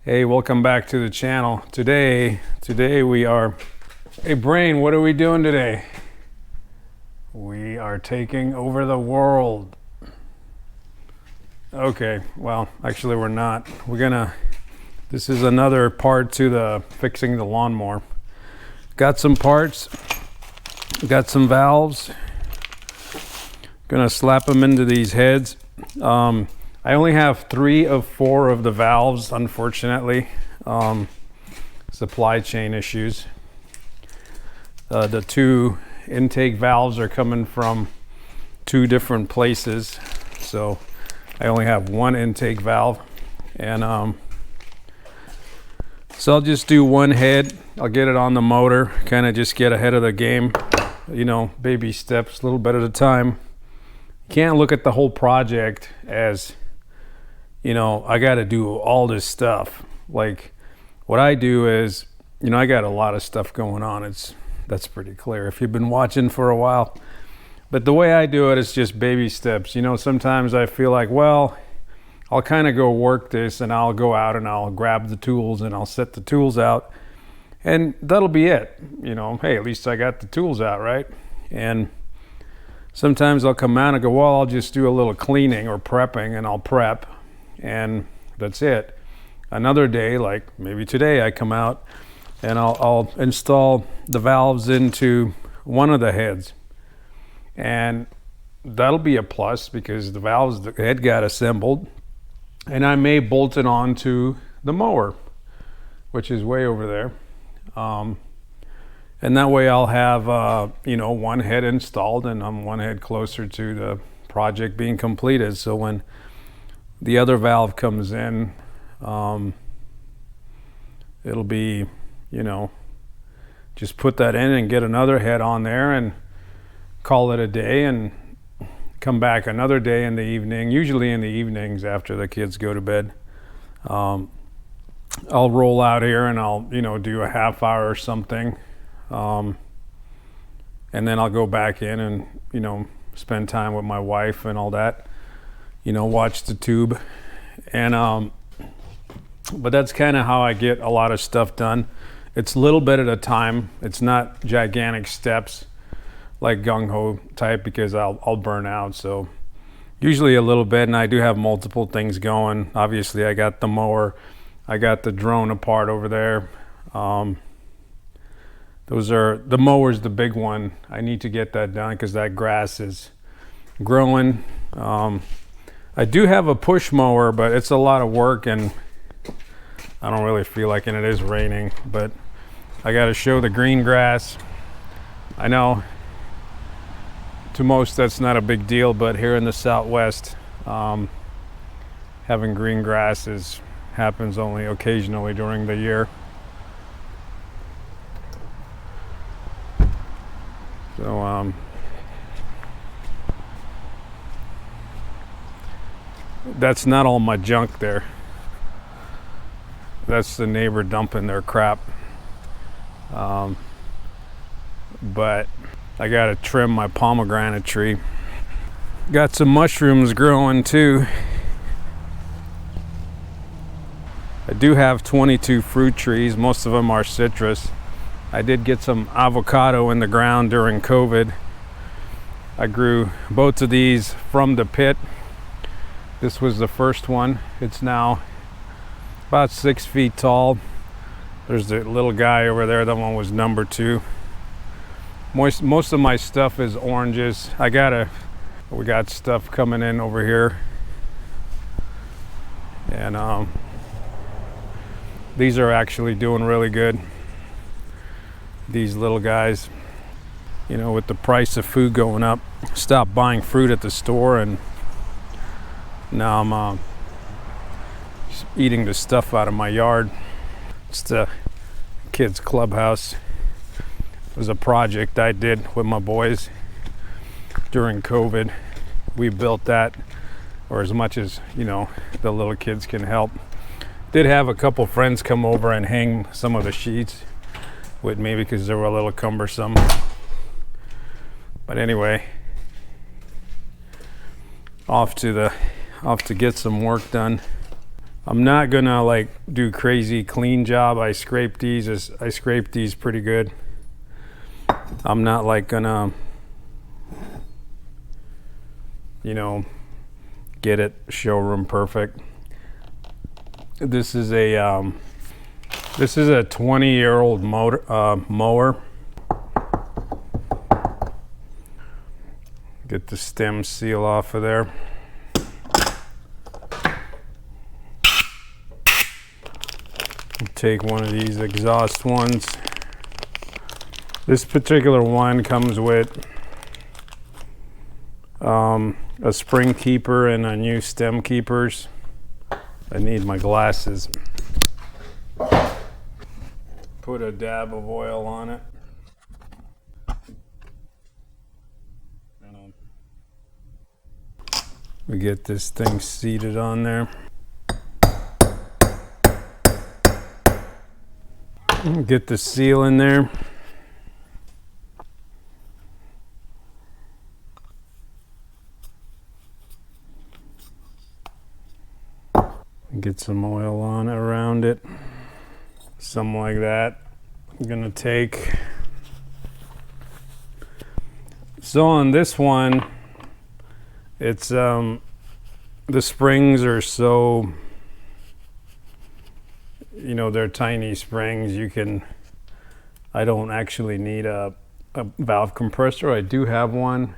Hey, welcome back to the channel. Today we are, hey Brain, what are we doing today? We are taking over the world. Okay, well, actually we're not. This is another part to the fixing the lawnmower. Got some parts, got some valves. Gonna slap them into these heads. I only have 3 of 4 of the valves, unfortunately. Supply chain issues. The 2 intake valves are coming from 2 different places, so I only have 1 intake valve, and so I'll just do 1 head. I'll get it on the motor, kind of just get ahead of the game, you know, baby steps, a little bit at a time. You can't look at the whole project as, you know, I got to do all this stuff. Like, what I do is, you know, I got a lot of stuff going on. That's pretty clear if you've been watching for a while. But the way I do it is just baby steps. You know, sometimes I feel like, well, I'll kind of go work this, and I'll go out and I'll grab the tools and I'll set the tools out, and that'll be it. You know, hey, at least I got the tools out, right? And sometimes I'll come out and go, well, I'll just do a little cleaning or prepping, and I'll prep, and that's it. Another day, like maybe today, I come out and I'll install the valves into one of the heads, and that'll be a plus because the head got assembled, and I may bolt it onto the mower, which is way over there, and that way I'll have you know, 1 head installed, and I'm 1 head closer to the project being completed. So when the other valve comes in, it'll be, you know, just put that in and get another head on there and call it a day, and come back another day in the evening, usually in the evenings after the kids go to bed. I'll roll out here and I'll, you know, do a half hour or something, and then I'll go back in and, you know, spend time with my wife and all that, you know, watch the tube, and but that's kind of how I get a lot of stuff done. It's a little bit at a time. It's not gigantic steps like gung-ho type, because I'll burn out. So usually a little bit, and I do have multiple things going. Obviously I got the mower, I got the drone apart over there. The mower's the big one. I need to get that done because that grass is growing. I do have a push mower, but it's a lot of work, and I don't really feel like, and it is raining, but I got to show the green grass. I know to most that's not a big deal, but here in the Southwest, having green grass happens only occasionally during the year. So that's not all my junk there. That's the neighbor dumping their crap. But I gotta trim my pomegranate tree. Got some mushrooms growing too. I do have 22 fruit trees. Most of them are citrus. I did get some avocado in the ground during COVID. I grew both of these from the pit. This was the first one. It's now about 6 feet tall. There's the little guy over there. That one was number 2. Most of my stuff is oranges. We got stuff coming in over here, and these are actually doing really good. These little guys, you know, with the price of food going up, stopped buying fruit at the store, and now I'm just eating the stuff out of my yard. It's the kids' clubhouse. It was a project I did with my boys during COVID. We built that, or as much as, you know, the little kids can help. Did have a couple friends come over and hang some of the sheets with me because they were a little cumbersome. But anyway, off to get some work done. I'm not gonna like do crazy clean job. I scrape these pretty good. I'm not like gonna, you know, get it showroom perfect. This is a 20-year-old mower. Get the stem seal off of there. Take one of these exhaust ones. This particular one comes with a spring keeper and a new stem keepers. I need my glasses. Put a dab of oil on it. We get this thing seated on there. Get the seal in there. Get some oil on around it. Something like that. I'm gonna take. So on this one, it's the springs are so, you know, they're tiny springs. I don't actually need a valve compressor. I do have one.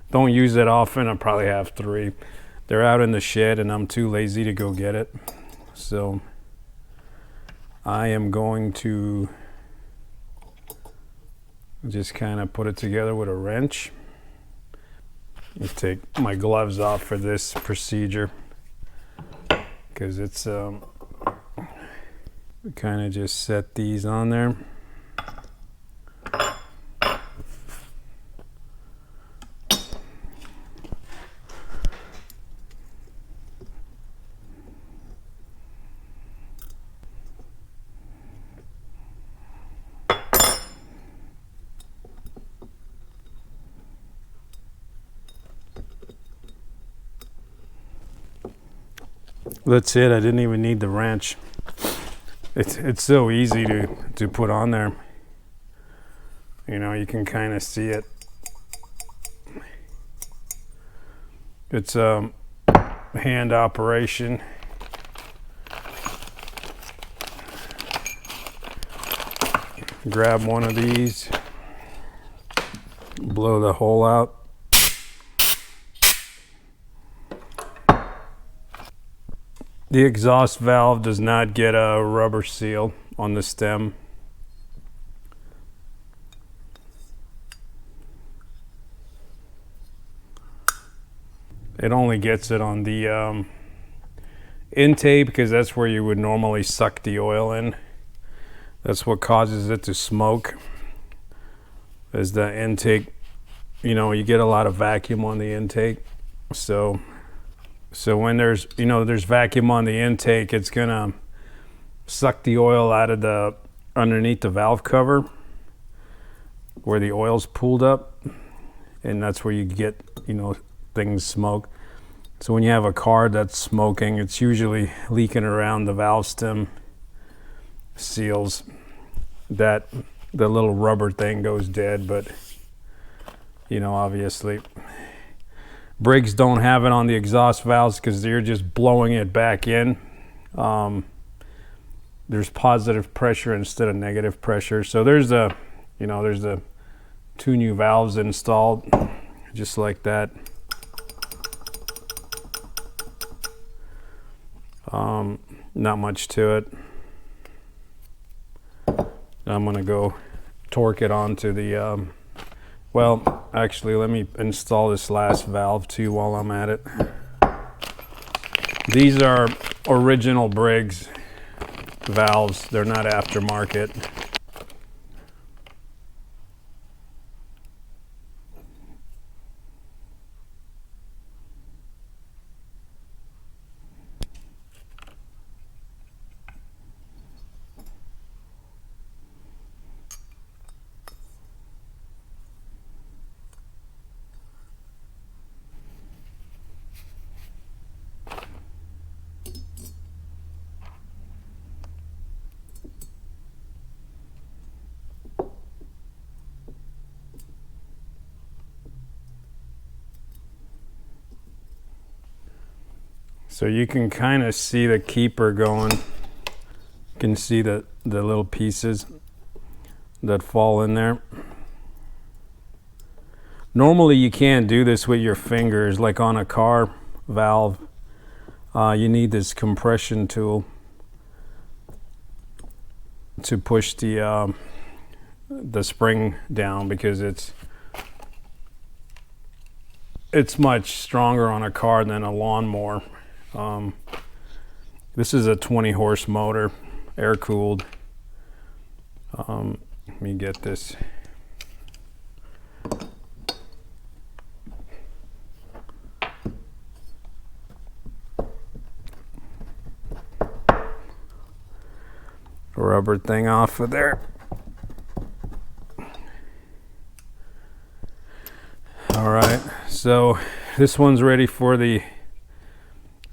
Don't use it often. I probably have 3. They're out in the shed and I'm too lazy to go get it. So I am going to just kind of put it together with a wrench. I'll take my gloves off for this procedure because it's we kind of just set these on there. That's it. I didn't even need the wrench. It's so easy to put on there. You know, you can kind of see it. It's a hand operation. Grab one of these, blow the hole out. The exhaust valve does not get a rubber seal on the stem. It only gets it on the intake because that's where you would normally suck the oil in. That's what causes it to smoke. Is the intake, you know, you get a lot of vacuum on the intake. So when there's vacuum on the intake, it's gonna suck the oil out of the underneath the valve cover where the oil's pooled up, and that's where you get, you know, things smoke. So when you have a car that's smoking, it's usually leaking around the valve stem seals. That the little rubber thing goes dead, but you know, obviously Briggs don't have it on the exhaust valves because they're just blowing it back in. There's positive pressure instead of negative pressure. So there's the 2 new valves installed, just like that. Not much to it. I'm gonna go torque it onto the well, actually, let me install this last valve too while I'm at it. These are original Briggs valves. They're not aftermarket. So you can kind of see the keeper going. You can see the little pieces that fall in there. Normally you can't do this with your fingers, like on a car valve. You need this compression tool to push the spring down, because it's much stronger on a car than a lawnmower. This is a 20 horse motor, air cooled. Let me get this. Rubber thing off of there. All right, so this one's ready for the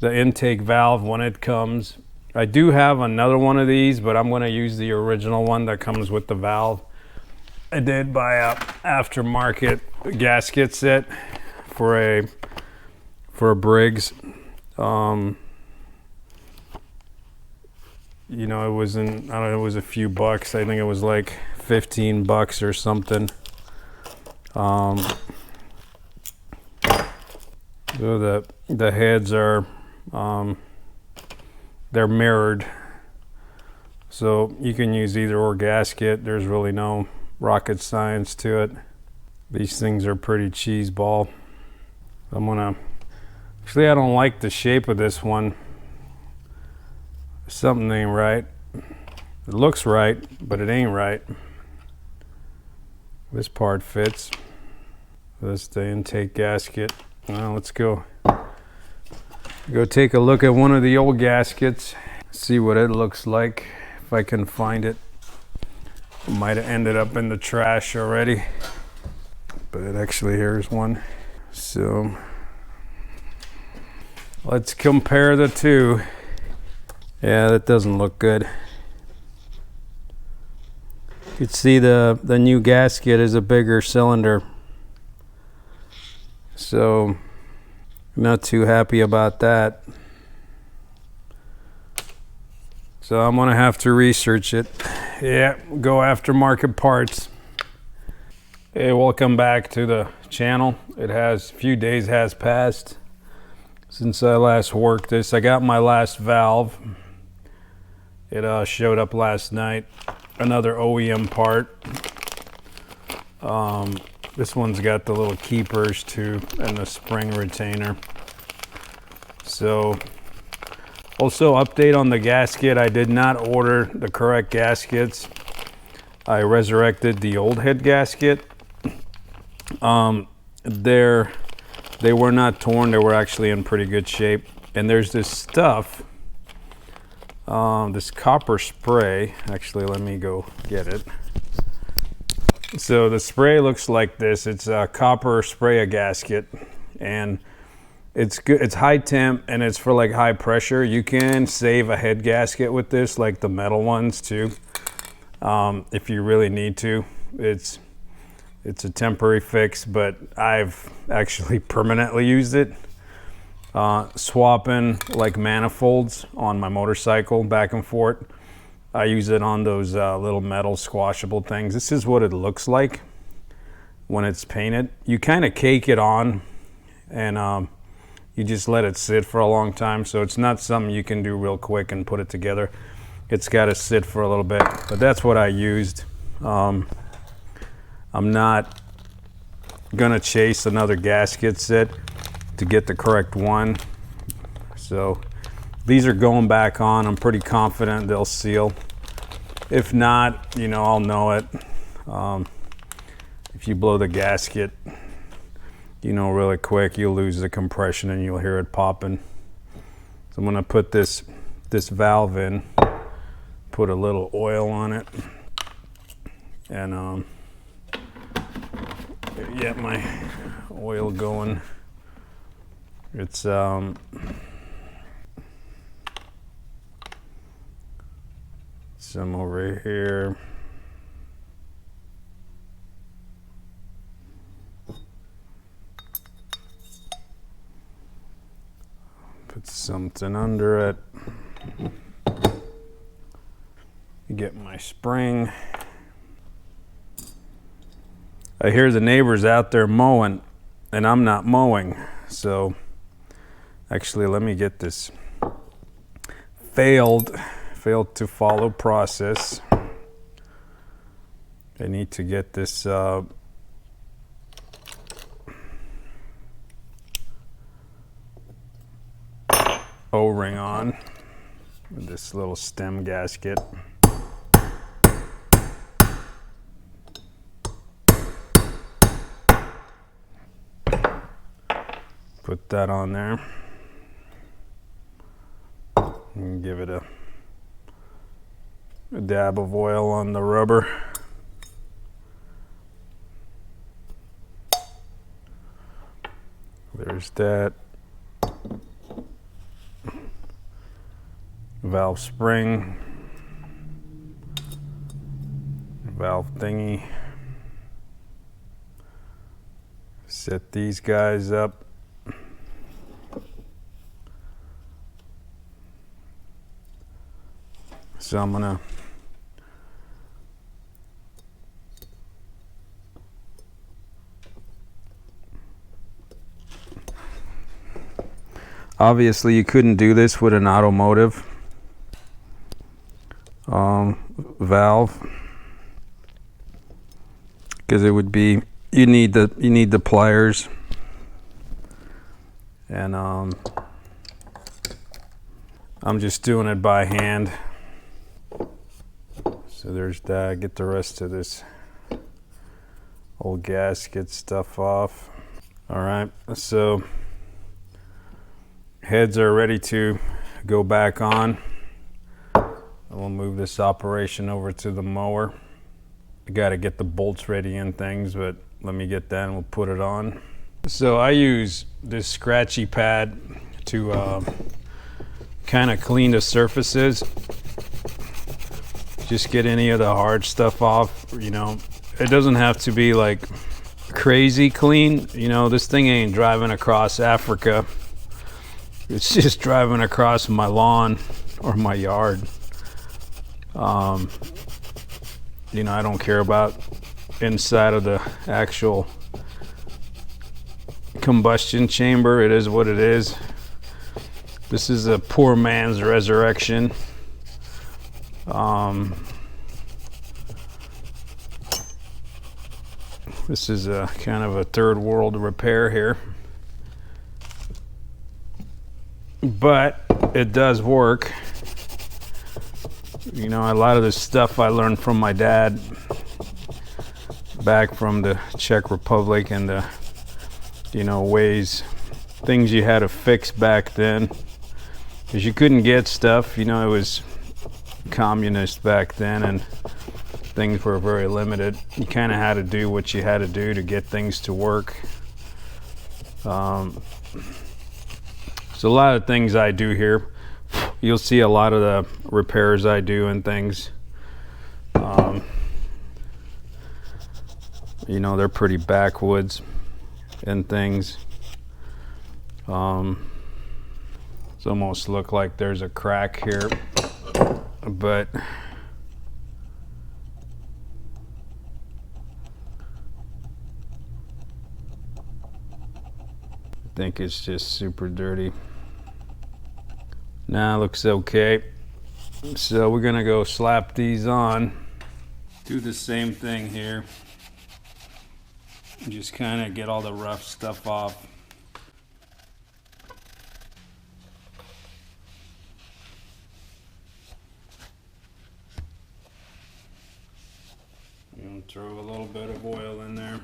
intake valve when it comes. I do have another one of these, but I'm going to use the original one that comes with the valve. I did buy a aftermarket gasket set for a Briggs. You know, it wasn't, I don't know, it was a few bucks. I think it was like 15 bucks or something. So the heads are, they're mirrored. So you can use either or gasket. There's really no rocket science to it. These things are pretty cheese ball. Actually I don't like the shape of this one. Something ain't right. It looks right, but it ain't right. This part fits. That's the intake gasket. Well, let's go take a look at one of the old gaskets, see what it looks like, if I can find it. It might have ended up in the trash already, but actually here's one. So let's compare the two. Yeah, that doesn't look good. You can see the new gasket is a bigger cylinder. So I'm not too happy about that. So I'm gonna have to research it. Yeah, go aftermarket parts. Hey, welcome back to the channel. A few days has passed since I last worked this. I got my last valve. It showed up last night. Another OEM part. This one's got the little keepers too, and the spring retainer. So, also update on the gasket. I did not order the correct gaskets. I resurrected the old head gasket. They were not torn. They were actually in pretty good shape. And there's this stuff. This copper spray. Actually, let me go get it. So the spray looks like this. It's a copper spray a gasket, and it's good. It's high temp, and it's for like high pressure. You can save a head gasket with this, like the metal ones too, if you really need to. It's a temporary fix, but I've actually permanently used it. Swapping like manifolds on my motorcycle back and forth. I use it on those little metal squashable things. This is what it looks like when it's painted. You kind of cake it on, and you just let it sit for a long time. So it's not something you can do real quick and put it together. It's got to sit for a little bit, but that's what I used. I'm not gonna chase another gasket set to get the correct one. So these are going back on. I'm pretty confident they'll seal. If not, you know, I'll know it. If you blow the gasket, you know, really quick, you'll lose the compression and you'll hear it popping. So I'm gonna put this valve in, put a little oil on it, and get my oil going. It's some over here. Put something under it. Get my spring. I hear the neighbors out there mowing, and I'm not mowing. So actually, let me get this failed to follow process. I need to get this O-ring on with this little stem gasket. Put that on there and give it a dab of oil on the rubber. There's that. Valve spring, valve thingy. Set these guys up. So I'm gonna obviously you couldn't do this with an automotive valve, because it would be, you need the pliers, and I'm just doing it by hand. So there's that. Get the rest of this old gasket stuff off. All right, so heads are ready to go back on. We'll move this operation over to the mower. I got to get the bolts ready and things, but let me get that and we'll put it on. So I use this scratchy pad to kind of clean the surfaces. Just get any of the hard stuff off. You know, it doesn't have to be like crazy clean. You know, this thing ain't driving across Africa. It's just driving across my lawn or my yard. You know, I don't care about inside of the actual combustion chamber. It is what it is. This is a poor man's resurrection. This is a kind of a third world repair here, but it does work. You know, a lot of this stuff I learned from my dad back from the Czech Republic, and the, you know, things you had to fix back then, because you couldn't get stuff. You know, it was communist back then and things were very limited. You kind of had to do what you had to do to get things to work. So a lot of things I do here, you'll see a lot of the repairs I do and things, you know, they're pretty backwoods and things. It's almost look like there's a crack here, but I think it's just super dirty. Now looks okay. So we're gonna go slap these on. Do the same thing here. Just kind of get all the rough stuff off. And throw a little bit of oil in there.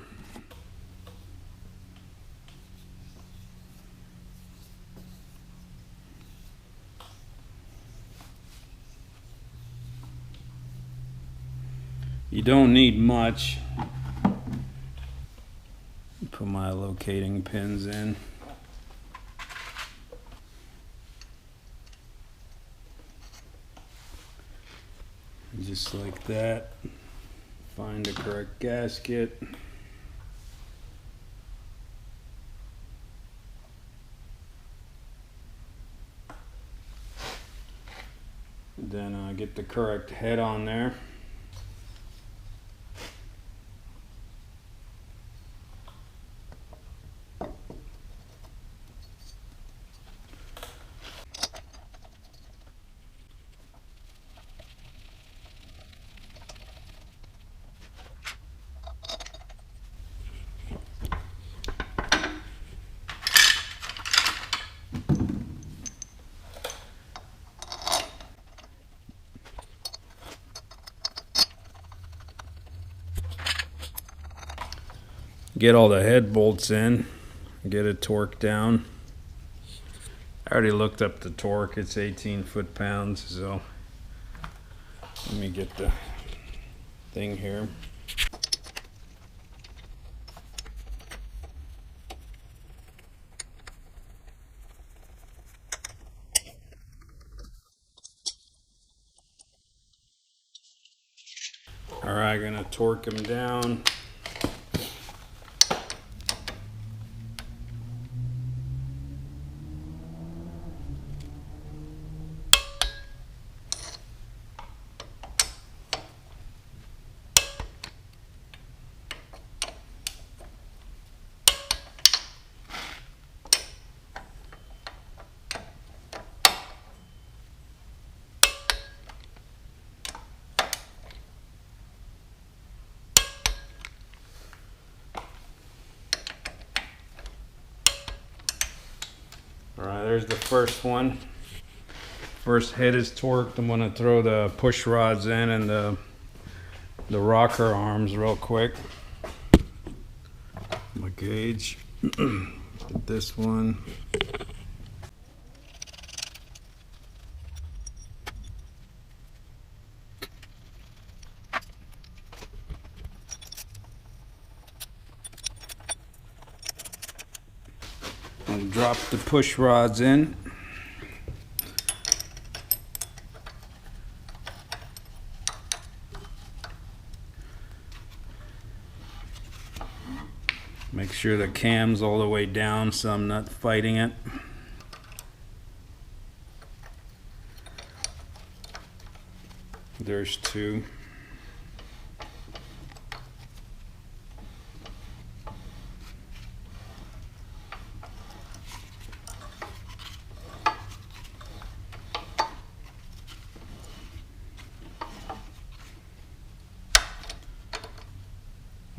You don't need much. Put my locating pins in. Just like that. Find the correct gasket. get the correct head on there. Get all the head bolts in, get it torqued down. I already looked up the torque, it's 18 foot-pounds, so let me get the thing here. Alright, gonna torque them down. Alright, there's the first one. First head is torqued. I'm going to throw the push rods in and the rocker arms real quick. My gauge. Get this one. And drop the push rods in. Make sure the cam's all the way down so I'm not fighting it. There's two.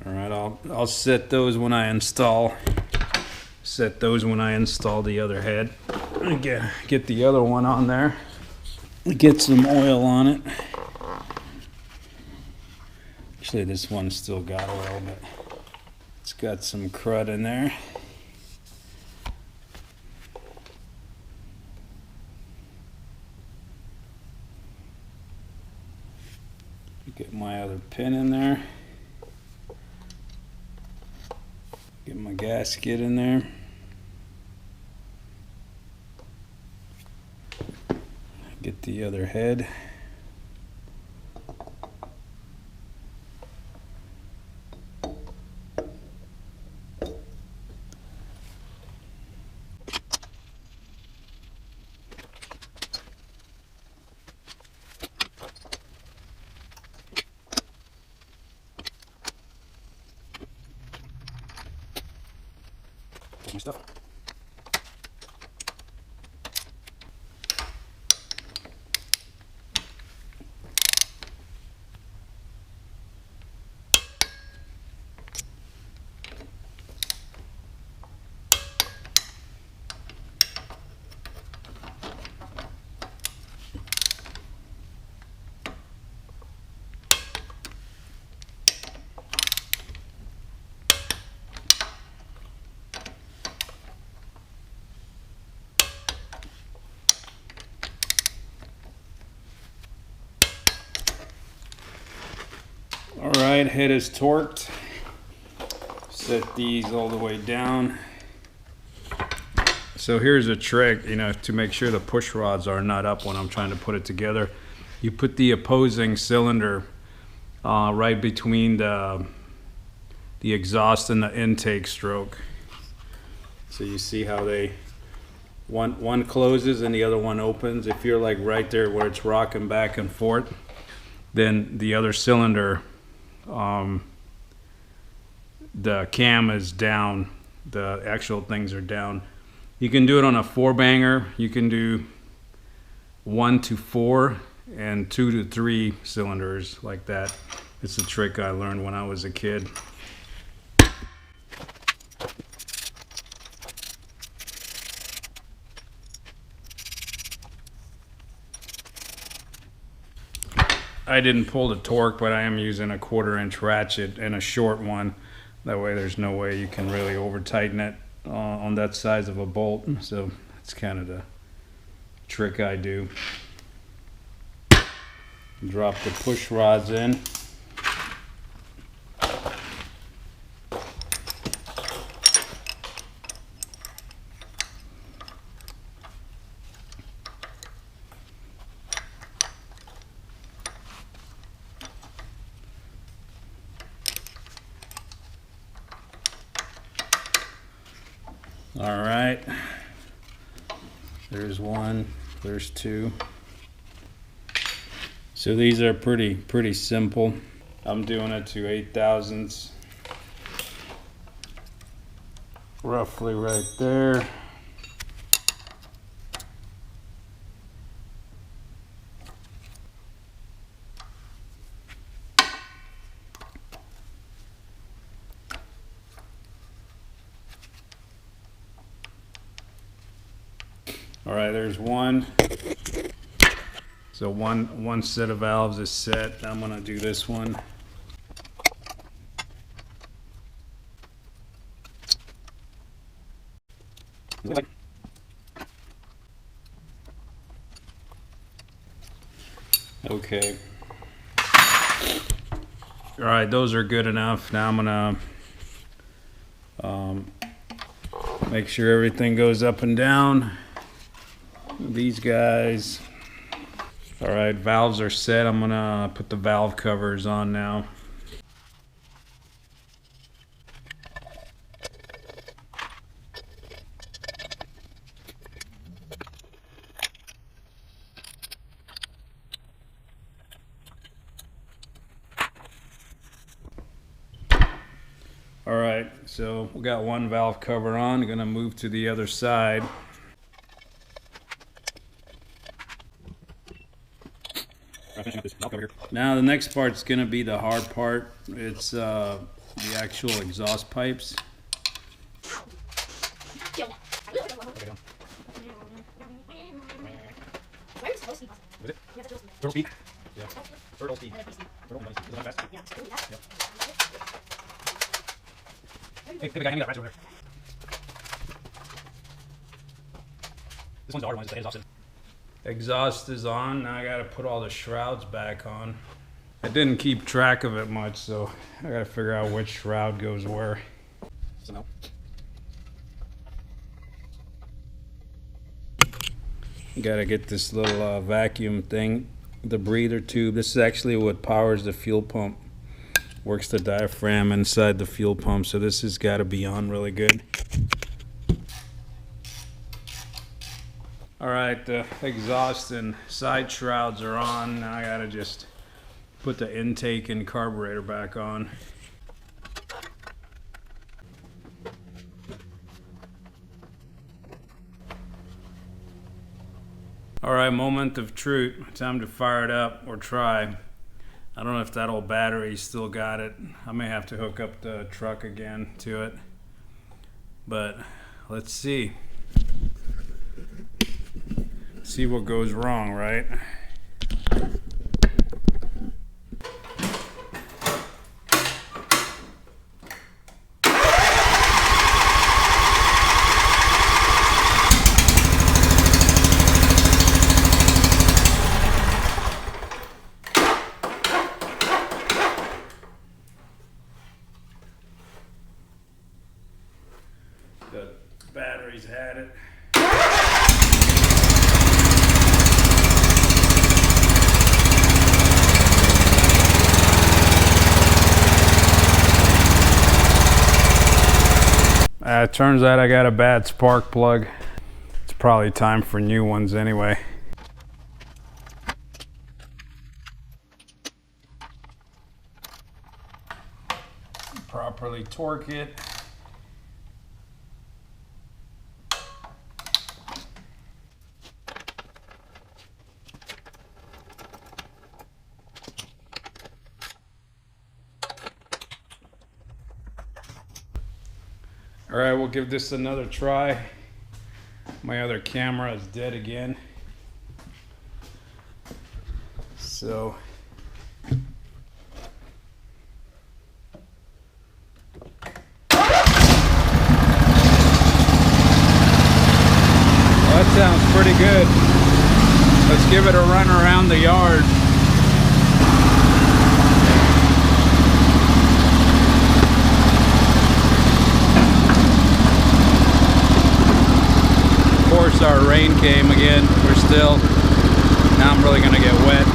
Alright, I'll set those when I install. Set those when I install the other head. Get the other one on there. Get some oil on it. Actually, this one's still got oil, but it's got some crud in there. Get my other pin in there. Get my gasket in there. Get the other head. My stuff. Alright, head is torqued. Set these all the way down. So here's a trick, to make sure the push rods are not up when I'm trying to put it together. You put the opposing cylinder right between the exhaust and the intake stroke. So you see how they One closes and the other one opens. If you're like right there where it's rocking back and forth, then the other cylinder, the cam is down. The actual things are down. You can do it on a 4-banger. You can do 1 to 4 and 2 to 3 cylinders like that. It's a trick I learned when I was a kid. I didn't pull the torque, but I am using a 1/4-inch ratchet and a short one. That way there's no way you can really over tighten it on that size of a bolt. So it's kind of the trick I do. Drop the push rods in. All right, there's one, there's two. So these are pretty simple. I'm doing it to 8/1000ths, roughly right there. All right, there's one. So one set of valves is set. I'm gonna do this one. Okay. All right, those are good enough. Now I'm gonna make sure everything goes up and down. These guys. All right, valves are set. I'm gonna put the valve covers on now. All right, so we got one valve cover on. I'm gonna move to the other side. Now the next part's gonna be the hard part. It's the actual exhaust pipes. Hey, big guy, hand me that ratchet over there. This one's the hard one, it's the exhaust. Exhaust is on. Now I gotta put all the shrouds back on. I didn't keep track of it much, so I gotta figure out which shroud goes where. So now. You gotta get this little vacuum thing, the breather tube. This is actually what powers the fuel pump. Works the diaphragm inside the fuel pump, so this has got to be on really good. All right, the exhaust and side shrouds are on. Now I gotta just put the intake and carburetor back on. All right, moment of truth. Time to fire it up or try. I don't know if that old battery still got it. I may have to hook up the truck again to it. But let's see. See what goes wrong, right? The batteries had it. It turns out I got a bad spark plug. It's probably time for new ones anyway. Properly torque it. All right, we'll give this another try. My other camera is dead again. So that sounds pretty good. Let's give it a run around the yard. Of course, our rain came again. Now I'm really gonna get wet.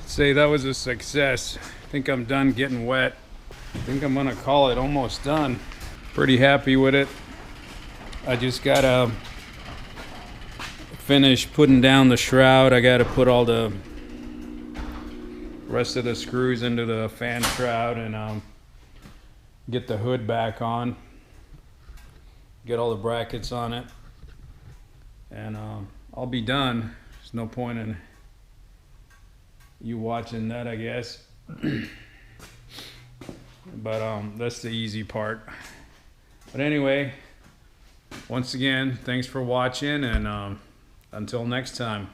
Say that was a success. I think I'm done getting wet. I think I'm gonna call it almost done. Pretty happy with it. I just gotta finish putting down the shroud. I gotta put all the rest of the screws into the fan shroud and get the hood back on. Get all the brackets on it. And I'll be done. There's no point in you watching that, I guess. But that's the easy part. But anyway, once again, thanks for watching, and until next time.